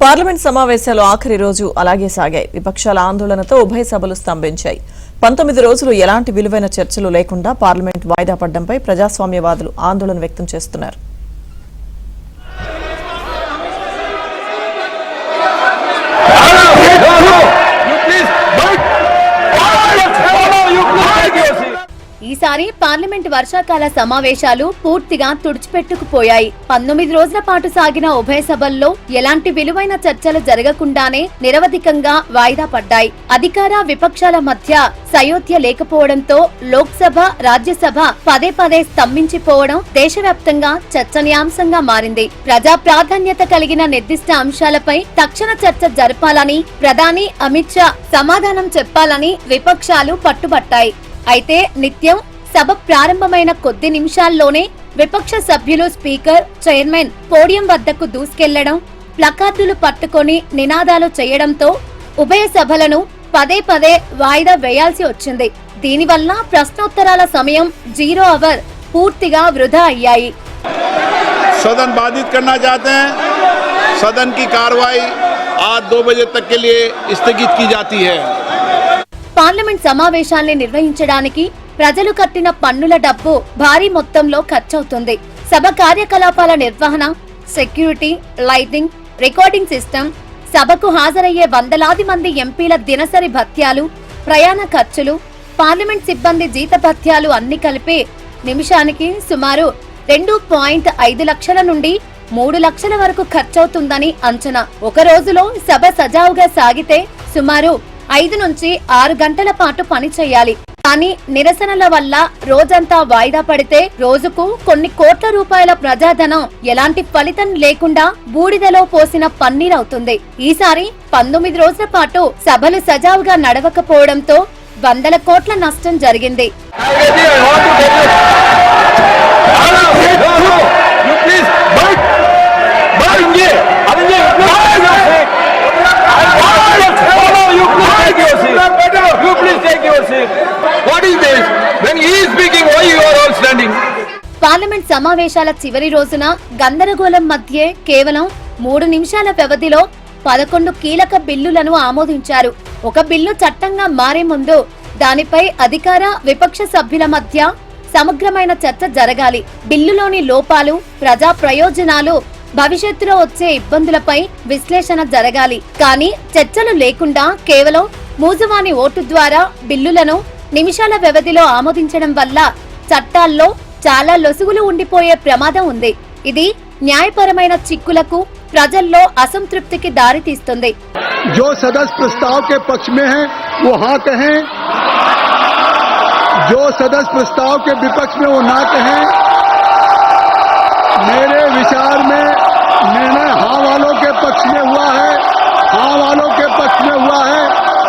Parliament సమావేశాలు ఆఖరి రోజు అలాగే సాగాయి. విపక్షాల ఆందోళనతో ఉభయ సభలు స్తంభించాయి. 19 రోజులు ఎలాంటి విలువైన చర్చలు లేకుండా పార్లమెంట్ వాయిదా పడడంపై ప్రజాస్వామ్యవాదులు ఆందోళన వ్యక్తం చేస్తున్నారు. ఈసారి పార్లమెంట్ వర్షాకాల సమావేశాలు పూర్తిగా తుడిచిపెట్టుకుపోయాయి. 19 రోజుల పాటు సాగిన ఉభయ సభల్లో ఎలాంటి విలువైన చర్చలు జరగకుండానే నిరవధికంగా వాయిదా పడ్డాయి. అధికార విపక్షాల మధ్య సయోధ్య లేకపోవడంతో లోక్సభ, రాజ్యసభ పదే పదే స్తంభించిపోవడం దేశవ్యాప్తంగా చర్చనీయాంశంగా మారింది. ప్రజా ప్రాధాన్యత కలిగిన నిర్దిష్ట అంశాలపై తక్షణ చర్చ జరపాలని ప్రధాని అమిత్ షా సమాధానం చెప్పాలని విపక్షాలు పట్టుబట్టాయి. అయితే నిత్యం సభ ప్రారంభమైన కొద్ది నిమిషాల్లోనే విపక్ష సభ్యులు స్పీకర్, చైర్మన్ పోడియం వద్దకు దూసుకెళ్లడం, ప్లకార్డులు పట్టుకొని నినాదాలు చేయడంతో ఉభయ సభలను పదే పదే వాయిదా వేయాల్సి వచ్చింది. దీనివల్ల ప్రశ్నోత్తరాల సమయం 0 అవర్ పూర్తిగా వృధా అయ్యాయి. सदन बाधित करना चाहते हैं, सदन की कार्रवाई आज 2 बजे तक के लिए स्थगित की जाती है. పార్లమెంట్ సమావేశాల్ని నిర్వహించడానికి ప్రజలు కట్టిన పన్నుల డబ్బు భారీ మొత్తంలో ఖర్చవుతుంది. సభ కార్యకలాపాల నిర్వహణ, సెక్యూరిటీ, లైటింగ్, రికార్డింగ్ సిస్టమ్, సభకు హాజరయ్యే వందలాది మంది ఎంపీల దినసరి భత్యాలు, ప్రయాణ ఖర్చులు, పార్లమెంట్ సిబ్బంది జీతభత్యాలు అన్ని కలిపి నిమిషానికి సుమారు 2.5 లక్షల నుండి 3 లక్షల వరకు ఖర్చవుతుందని అంచనా. ఒక రోజులో సభ సజావుగా సాగితే సుమారు 5 నుంచి 6 గంటల పాటు పని చేయాలి. కానీ నిరసనల వల్ల రోజంతా వాయిదా పడితే రోజుకు కొన్ని కోట్ల రూపాయల ప్రజాధనం ఎలాంటి ఫలితం లేకుండా బూడిదలో పోసిన పన్నీరవుతుంది. ఈసారి 19 రోజుల పాటు సభలు సజావుగా నడవకపోవడంతో వందల కోట్ల నష్టం జరిగింది. పార్లమెంట్ సమావేశాల చివరి రోజున గందరగోళం మధ్య కేవలం 3 నిమిషాల వ్యవధిలో 11 కీలక బిల్లులను ఆమోదించారు. ఒక బిల్లు చట్టంగా మారే ముందు దానిపై అధికార, విపక్ష సభ్యుల మధ్య సమగ్రమైన చర్చ జరగాలి. బిల్లులోని లోపాలు, ప్రజా ప్రయోజనాలు, భవిష్యత్తులో వచ్చే ఇబ్బందులపై విశ్లేషణ జరగాలి. కానీ చర్చలు లేకుండా కేవలం మూజువాణి ఓటు ద్వారా బిల్లులను నిమిషాల వ్యవధిలో ఆమోదించడం వల్ల చట్టాల్లో చాలా లొసుగులు ఉండిపోయే ప్రమాదం ఉంది. ఇది న్యాయపరమైన చిక్కులకు, ప్రజల్లో అసంతృప్తికి దారితీస్తుంది. जो सदस्य प्रस्ताव के पक्ष में है वो हाँ कहें, जो सदस्य प्रस्ताव के विपक्ष में वो ना कहें. मेरे विचार में निर्णय हाँ वालों के पक्ष में हुआ है, हाँ वालों के पक्ष में हुआ है,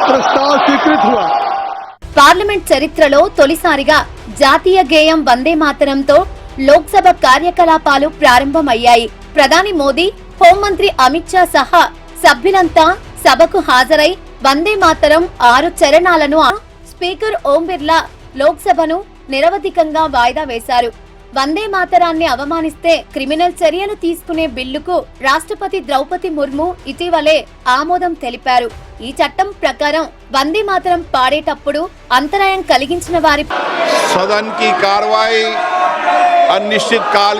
प्रस्ताव स्वीकृत हुआ. పార్లమెంట్ చరిత్రలో తొలిసారిగా జాతీయ గేయం వందే మాతరంతో లోక్సభ కార్యకలాపాలు ప్రారంభమయ్యాయి. ప్రధాని మోదీ, హోంమంత్రి అమిత్ షా సహా సభ్యులంతా సభకు హాజరై వందే మాతరం 6 చరణాలను స్పీకర్ ఓం బిర్లా లోక్సభను నిరవధికంగా వాయిదా వేశారు. వందే మాతరాన్ని అవమానిస్తే క్రిమినల్ చర్యలు తీసుకునే బిల్లుకు రాష్ట్రపతి ద్రౌపది ముర్ము ఇటీవలే ఆమోదం తెలిపారు. ఈ చట్టం ప్రకారం వందే మాతరం పాడేటప్పుడు అంతరాయం కలిగించిన వారి सदन की कार्रवाई अनिश्चित काल